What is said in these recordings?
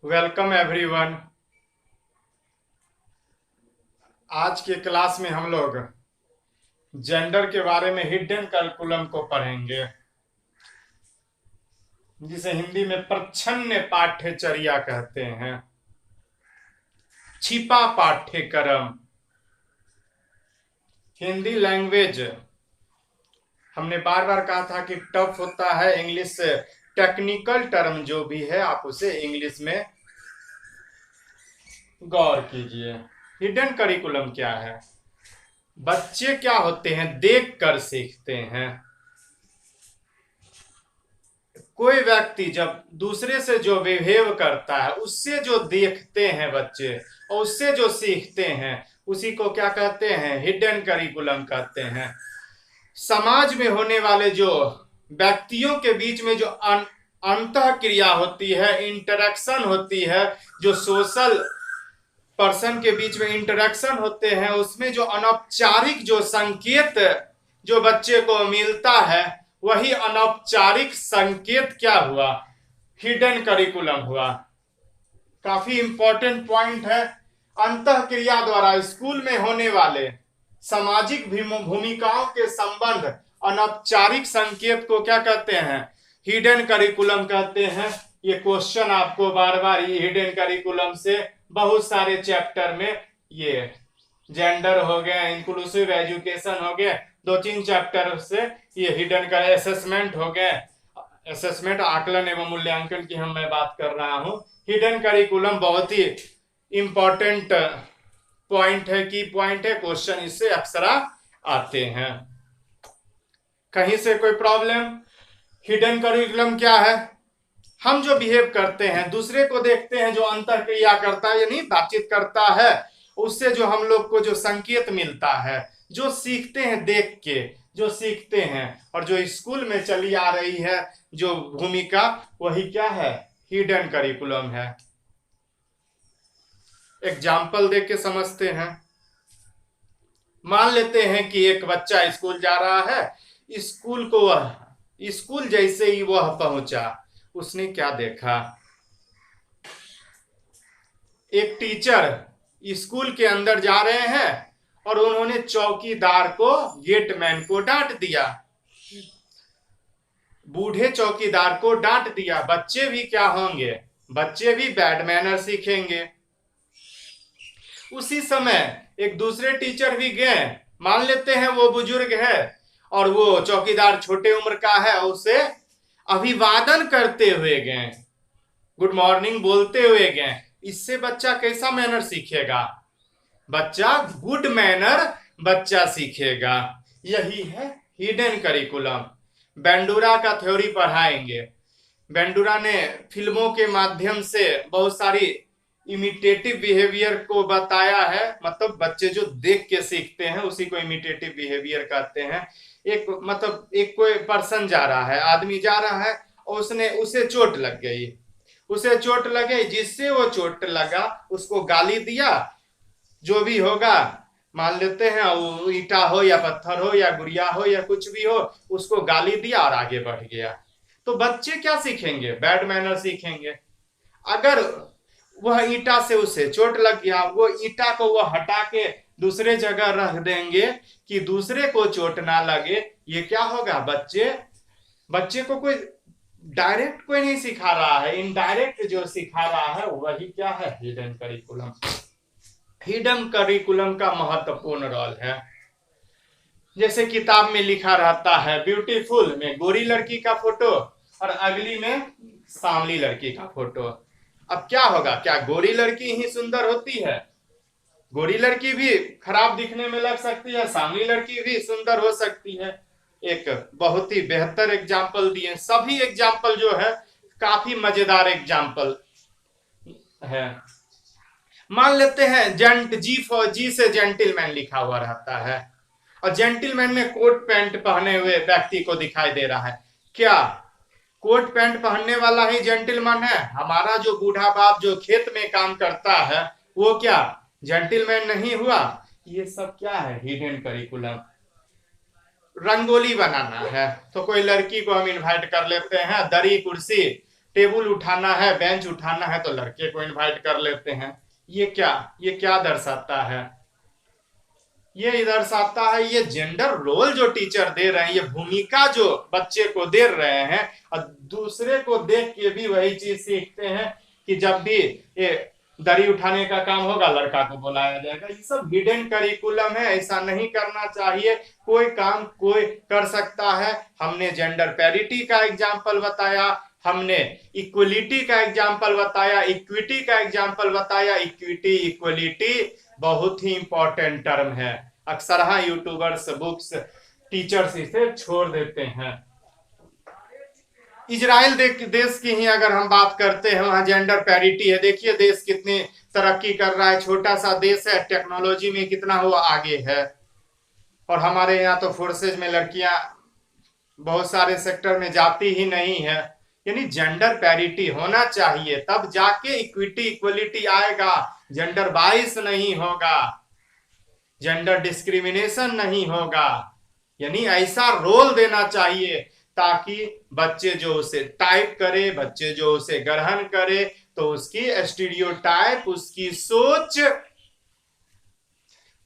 Welcome everyone. आज के class में हम लोग जेंडर के बारे में हिडन करिकुलम को पढ़ेंगे, जिसे हिंदी में प्रच्छन्न पाठ्यचर्या कहते हैं, छिपा पाठ्यक्रम। हिंदी लैंग्वेज हमने बार बार कहा था कि टफ होता है। इंग्लिश टेक्निकल टर्म जो भी है आप उसे इंग्लिश में गौर कीजिए। हिडन करिकुलम क्या है? बच्चे क्या होते हैं? देख कर सीखते हैं। कोई व्यक्ति जब दूसरे से जो बिहेव करता है, उससे जो देखते हैं बच्चे और उससे जो सीखते हैं, उसी को क्या कहते हैं? हिडन करिकुलम कहते हैं। समाज में होने वाले जो व्यक्तियों के बीच में जो अंतः क्रिया होती है, इंटरेक्शन होती है, जो सोशल पर्सन के बीच में इंटरेक्शन होते हैं, उसमें जो अनौपचारिक जो संकेत जो बच्चे को मिलता है, वही अनौपचारिक संकेत क्या हुआ? हिडन करिकुलम हुआ। काफी इंपॉर्टेंट पॉइंट है। अंतः क्रिया द्वारा स्कूल में होने वाले सामाजिक भूमिकाओं के संबंध अनौपचारिक संकेत को क्या कहते हैं? हिडन करिकुलम कहते हैं। ये क्वेश्चन आपको बार बार हिडन करिकुलम से बहुत सारे चैप्टर में, ये जेंडर हो गए, इंक्लूसिव एजुकेशन हो गए, 2-3 चैप्टर से ये हिडन का असेसमेंट हो गए। असेसमेंट आकलन एवं मूल्यांकन की मैं बात कर रहा हूं। हिडन करिकुलम बहुत ही इंपॉर्टेंट पॉइंट है, की पॉइंट है। क्वेश्चन इससे अक्सर आते हैं। कहीं से कोई प्रॉब्लम? हिडन करिकुलम क्या है? हम जो बिहेव करते हैं, दूसरे को देखते हैं, जो अंतर क्रिया करता है यानी बातचीत करता है, उससे जो हम लोग को जो संकेत मिलता है, जो सीखते हैं देख के, जो सीखते हैं, और जो स्कूल में चली आ रही है जो भूमिका, वही क्या है? हिडन करिकुलम है। एग्जाम्पल देख के समझते हैं। मान लेते हैं कि एक बच्चा स्कूल जा रहा है। स्कूल जैसे ही वह पहुंचा, उसने क्या देखा? एक टीचर स्कूल के अंदर जा रहे हैं और उन्होंने चौकीदार को, गेटमैन को डांट दिया। बूढ़े चौकीदार को डांट दिया। बच्चे भी क्या होंगे? बच्चे भी बैड मैनर सीखेंगे। उसी समय एक दूसरे टीचर भी गए। मान लेते हैं वो बुजुर्ग है और वो चौकीदार छोटे उम्र का है, उसे अभिवादन करते हुए गए, गुड मॉर्निंग बोलते हुए गए। इससे बच्चा कैसा मैनर सीखेगा? बच्चा गुड मैनर बच्चा सीखेगा। यही है हिडन करिकुलम। बेंडूरा का थ्योरी पढ़ाएंगे। बेंडूरा ने फिल्मों के माध्यम से बहुत सारी इमिटेटिव बिहेवियर को बताया है। मतलब बच्चे जो देख के सीखते हैं, उसी को इमिटेटिव बिहेवियर कहते हैं। एक कोई पर्सन जा रहा है, आदमी जा रहा है, और उसे चोट लग गई। उसे चोट लगे, जिससे वो चोट लगा उसको गाली दिया। जो भी होगा, मान लेते हैं वो ईटा हो या पत्थर हो या गुड़िया हो या कुछ भी हो, उसको गाली दिया और आगे बढ़ गया। तो बच्चे क्या सीखेंगे? बैड मैनर सीखेंगे। अगर वह ईटा से उसे चोट लग गया, वो ईटा को वह हटा के दूसरे जगह रख देंगे कि दूसरे को चोट ना लगे। ये क्या होगा? बच्चे को कोई डायरेक्ट कोई नहीं सिखा रहा है, इनडायरेक्ट जो सिखा रहा है वही क्या है? Hidden curriculum. हिडन करिकुलम का महत्वपूर्ण रोल है। जैसे किताब में लिखा रहता है, ब्यूटीफुल में गोरी लड़की का फोटो और अगली में सांवली लड़की का फोटो। अब क्या होगा? क्या गोरी लड़की ही सुंदर होती है? गोरी लड़की भी खराब दिखने में लग सकती है, सांवली लड़की भी सुंदर हो सकती है। एक बहुत ही बेहतर एग्जाम्पल दिए। सभी एग्जाम्पल जो है काफी मजेदार एग्जाम्पल है। मान लेते हैं जी से जेंटलमैन लिखा हुआ रहता है और जेंटलमैन में कोट पैंट पहने हुए व्यक्ति को दिखाई दे रहा है। क्या कोट पैंट पहनने वाला ही जेंटलमैन है? हमारा जो बूढ़ा बाप जो खेत में काम करता है, वो क्या जेंटलमैन नहीं हुआ? ये सब क्या है? Hidden curriculum. रंगोली बनाना है तो कोई लड़की को हम इनवाइट कर लेते हैं, दरी कुर्सी टेबल उठाना है, बेंच उठाना है तो लड़के को इनवाइट कर लेते हैं। ये क्या दर्शाता है? ये दर्शाता है ये जेंडर रोल जो टीचर दे रहे हैं, ये भूमिका जो बच्चे को दे रहे हैं, और दूसरे को देख के भी वही चीज सीखते हैं कि जब भी ये दरी उठाने का काम होगा लड़का को बुलाया जाएगा। ये सब हिडन करिकुलम है, ऐसा नहीं करना चाहिए। कोई काम कोई कर सकता है। हमने जेंडर पैरिटी का एग्जाम्पल बताया, हमने इक्वलिटी का एग्जाम्पल बताया, इक्विटी का एग्जाम्पल बताया। इक्विटी इक्वलिटी बहुत ही इंपॉर्टेंट टर्म है। अक्सर हाँ यूट्यूबर्स, बुक्स, टीचर्स इसे छोड़ देते हैं। इजराइल देश की ही अगर हम बात करते हैं, वहां जेंडर पैरिटी है। देखिए देश कितनी तरक्की कर रहा है, छोटा सा देश है, टेक्नोलॉजी में कितना वो आगे है। और हमारे यहाँ तो फोर्सेज में लड़कियां बहुत सारे सेक्टर में जाती ही नहीं है। यानी जेंडर पैरिटी होना चाहिए, तब जाके इक्विटी इक्वलिटी आएगा। जेंडर बाइस नहीं होगा, जेंडर डिस्क्रिमिनेशन नहीं होगा। यानी ऐसा रोल देना चाहिए ताकि बच्चे जो उसे टाइप करे, बच्चे जो उसे ग्रहण करे, तो उसकी स्टीरियोटाइप, उसकी सोच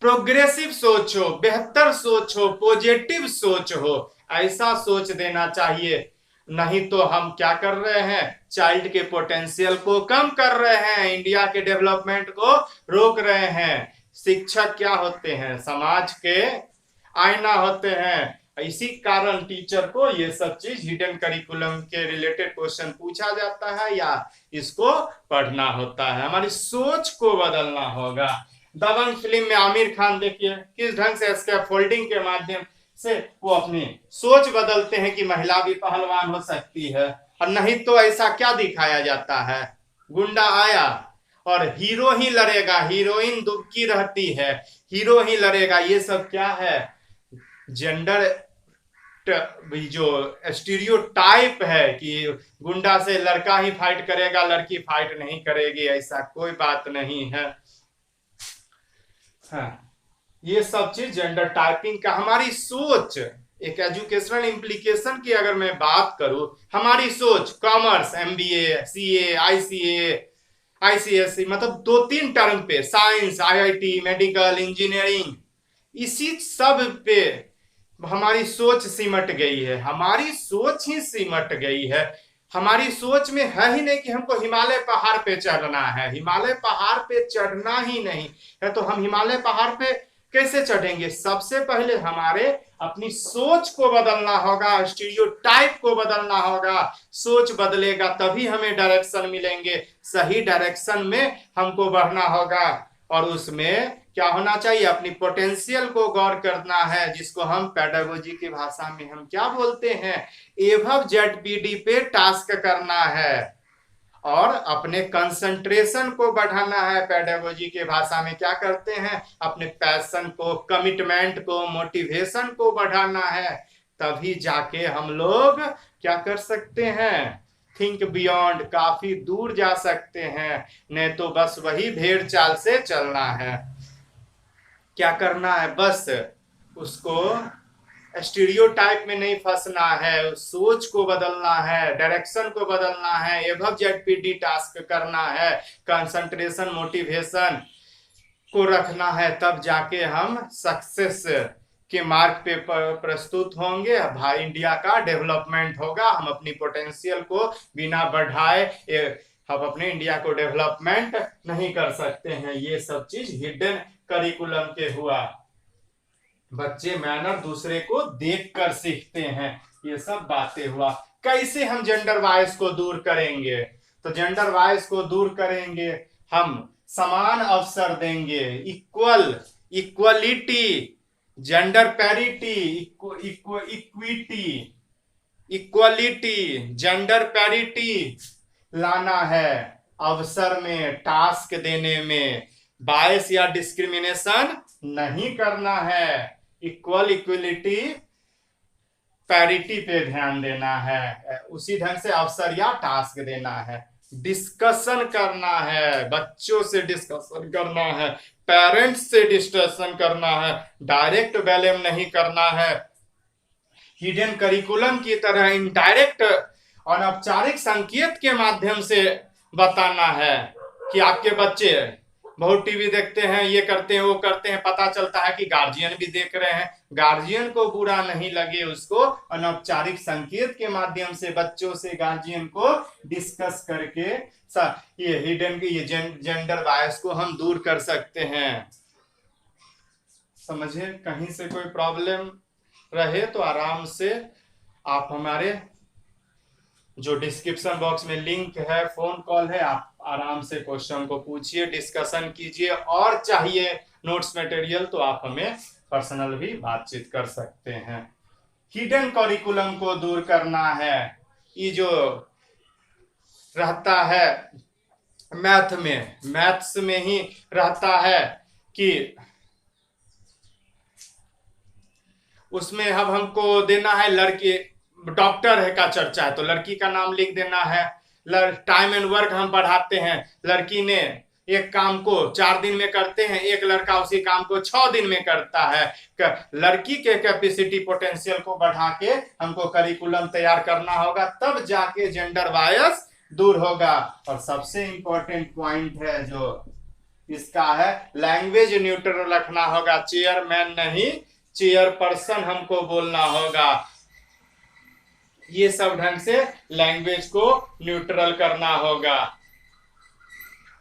प्रोग्रेसिव सोच हो, बेहतर सोच हो, पॉजिटिव सोच हो। ऐसा सोच देना चाहिए। नहीं तो हम क्या कर रहे हैं, चाइल्ड के पोटेंशियल को कम कर रहे हैं, इंडिया के डेवलपमेंट को रोक रहे हैं। शिक्षक क्या होते हैं, समाज के आईना होते हैं। इसी कारण टीचर को ये सब चीज हिडन करिकुलम के रिलेटेड क्वेश्चन पूछा जाता है या इसको पढ़ना होता है। हमारी सोच को बदलना होगा। दबंग फिल्म में आमिर खान देखिए किस ढंग से स्कैफोल्डिंग के माध्यम से वो अपनी सोच बदलते हैं कि महिला भी पहलवान हो सकती है। और नहीं तो ऐसा क्या दिखाया जाता है, गुंडा आया और हीरो ही लड़ेगा, हीरोइन दुबकी रहती है, हीरो ही लड़ेगा। ये सब क्या है, जेंडर जो स्टीरियोटाइप है कि गुंडा से लड़का ही फाइट करेगा, लड़की फाइट नहीं करेगी। ऐसा कोई बात नहीं है। हाँ, ये सब चीज जेंडर टाइपिंग का। हमारी सोच, एक एजुकेशनल इम्प्लीकेशन की अगर मैं बात करूं, हमारी सोच commerce, MBA, CA, ICA, ICSE, मतलब 2-3 टर्म पे, साइंस, आईआईटी, मेडिकल, इंजीनियरिंग, इसी सब पे हमारी सोच सिमट गई है। हमारी सोच ही सिमट गई है। हमारी सोच में है ही नहीं कि हमको हिमालय पहाड़ पे चढ़ना है। हिमालय पहाड़ पे चढ़ना ही नहीं है तो हम हिमालय पहाड़ पे कैसे चढ़ेंगे? सबसे पहले हमारे अपनी सोच को बदलना होगा, स्टीरियोटाइप को बदलना होगा। सोच बदलेगा तभी हमें डायरेक्शन मिलेंगे, सही डायरेक्शन में हमको बढ़ना होगा। और उसमें क्या होना चाहिए, अपनी पोटेंशियल को गौर करना है, जिसको हम पेडागोजी की भाषा में हम क्या बोलते हैं, एवब जेडपीडी पे टास्क करना है। और अपने कंसंट्रेशन को बढ़ाना है। पेडागोजी के भाषा में क्या करते हैं, अपने पैशन को, कमिटमेंट को, मोटिवेशन को बढ़ाना है। तभी जाके हम लोग क्या कर सकते हैं, थिंक बियॉन्ड, काफी दूर जा सकते हैं। नहीं तो बस वही भेड़ चाल से चलना है। क्या करना है, बस उसको स्टीरियोटाइप में नहीं फंसना है, सोच को बदलना है, डायरेक्शन को बदलना है, एवब जेडपीडी टास्क करना है, कंसंट्रेशन, मोटिवेशन को रखना है। तब जाके हम सक्सेस के मार्ग पे प्रस्तुत होंगे। भाई इंडिया का डेवलपमेंट होगा। हम अपनी पोटेंशियल को बिना बढ़ाए हम अपने इंडिया को डेवलपमेंट नहीं कर सकते हैं। ये सब चीज हिडन करिकुलम के हुआ। बच्चे मैनर दूसरे को देखकर सीखते हैं, ये सब बातें हुआ। कैसे हम जेंडर वाइज को दूर करेंगे? तो जेंडर वाइज को दूर करेंगे, हम समान अवसर देंगे, equality, gender parity, equality, gender parity लाना है। अवसर में, टास्क देने में बायस या डिस्क्रिमिनेशन नहीं करना है। इक्वलिटी, पैरिटी पे ध्यान देना है। उसी ढंग से अवसर या टास्क देना है। डिस्कशन करना है, बच्चों से डिस्कशन करना है, पेरेंट्स से डिस्कशन करना है, डायरेक्ट ब्लेम नहीं करना है। हिडन करिकुलम की तरह इनडायरेक्ट अनौपचारिक संकेत के माध्यम से बताना है कि आपके बच्चे बहुत टीवी देखते हैं, ये करते हैं, वो करते हैं, पता चलता है कि गार्जियन भी देख रहे हैं, गार्जियन को बुरा नहीं लगे, उसको अनौपचारिक संकेत के माध्यम से बच्चों से गार्जियन को डिस्कस करके ये हिडन ये जेंडर बायस को हम दूर कर सकते हैं। समझे? कहीं से कोई प्रॉब्लम रहे तो आराम से आप हमारे जो डिस्क्रिप्शन बॉक्स में लिंक है, फोन कॉल है, आप आराम से क्वेश्चन को पूछिए, डिस्कशन कीजिए, और चाहिए नोट्स मटेरियल तो आप हमें पर्सनल भी बातचीत कर सकते हैं। हिडन करिकुलम को दूर करना है। ये जो रहता है मैथ्स में ही रहता है कि उसमें अब हमको देना है, लड़की डॉक्टर है का चर्चा है तो लड़की का नाम लिख देना है। टाइम एंड वर्क हम पढ़ाते हैं, लड़की ने एक काम को 4 दिन में करते हैं, एक लड़का उसी काम को 6 दिन में करता है। लड़की के कैपेसिटी पोटेंशियल को बढ़ा के हमको करिकुलम तैयार करना होगा, तब जाके जेंडर बायस दूर होगा। और सबसे इंपॉर्टेंट पॉइंट है जो इसका है, लैंग्वेज न्यूट्रल रखना होगा, चेयरमैन नहीं चेयरपर्सन हमको बोलना होगा। ये सब ढंग से लैंग्वेज को न्यूट्रल करना होगा।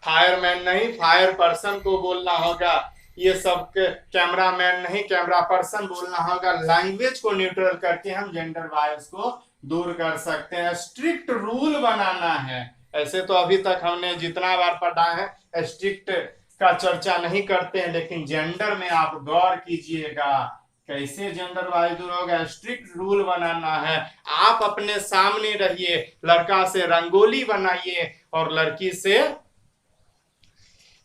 फायरमैन नहीं फायर पर्सन को बोलना होगा, ये सब कैमरामैन नहीं कैमरा पर्सन बोलना होगा। लैंग्वेज को न्यूट्रल करके हम जेंडर बायस को दूर कर सकते हैं। स्ट्रिक्ट रूल बनाना है। ऐसे तो अभी तक हमने जितना बार पढ़ा है स्ट्रिक्ट का चर्चा नहीं करते हैं, लेकिन जेंडर में आप गौर कीजिएगा कैसे जेंडर बायस दूर होगा। स्ट्रिक्ट रूल बनाना है। आप अपने सामने रहिए, लड़का से रंगोली बनाइए और लड़की से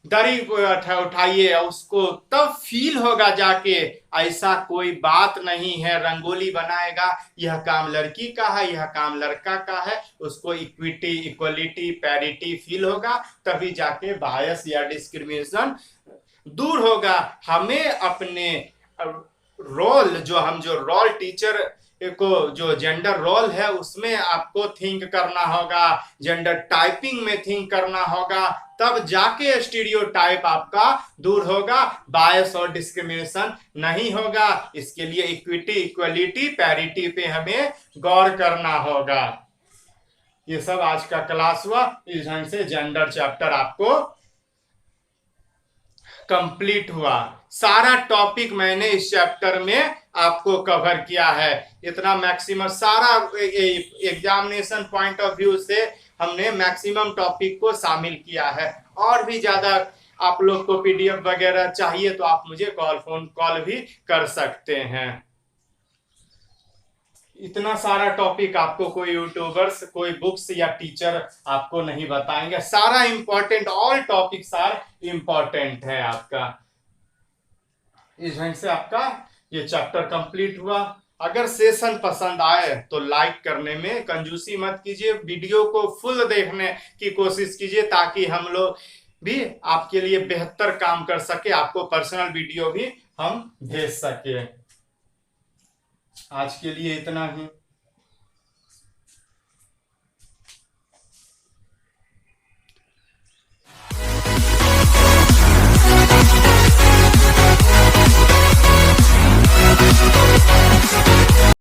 दरी उठाइए, उसको तब फील होगा जाके ऐसा कोई बात नहीं है। रंगोली बनाएगा, यह काम लड़की का है, यह काम लड़का का है, उसको इक्विटी इक्वलिटी पैरिटी फील होगा, तभी जाके बायस या डिस्क्रिमिनेशन दूर होगा। हमें अपने रोल जो रोल टीचर को जो जेंडर रोल है उसमें आपको थिंक करना होगा, जेंडर टाइपिंग में थिंक करना होगा, तब जाके स्टीरियोटाइप आपका दूर होगा, बायस और डिस्क्रिमिनेशन नहीं होगा। इसके लिए इक्विटी इक्वलिटी पैरिटी पे हमें गौर करना होगा। ये सब आज का क्लास हुआ। इस ढंग से जेंडर चैप्टर आपको कंप्लीट हुआ। सारा टॉपिक मैंने इस चैप्टर में आपको कवर किया है। इतना मैक्सिमम सारा एग्जामिनेशन पॉइंट ऑफ व्यू से हमने मैक्सिमम टॉपिक को शामिल किया है। और भी ज्यादा आप लोग को पीडीएफ वगैरह चाहिए तो आप मुझे फोन कॉल भी कर सकते हैं। इतना सारा टॉपिक आपको कोई यूट्यूबर्स कोई बुक्स या टीचर आपको नहीं बताएंगे। सारा important, all topics are important है आपका। इस ढंग से आपका ये चैप्टर कंप्लीट हुआ। अगर सेशन पसंद आए तो लाइक करने में कंजूसी मत कीजिए, वीडियो को फुल देखने की कोशिश कीजिए ताकि हम लोग भी आपके लिए बेहतर काम कर सके, आपको पर्सनल वीडियो भी हम भेज सके। आज के लिए इतना ही।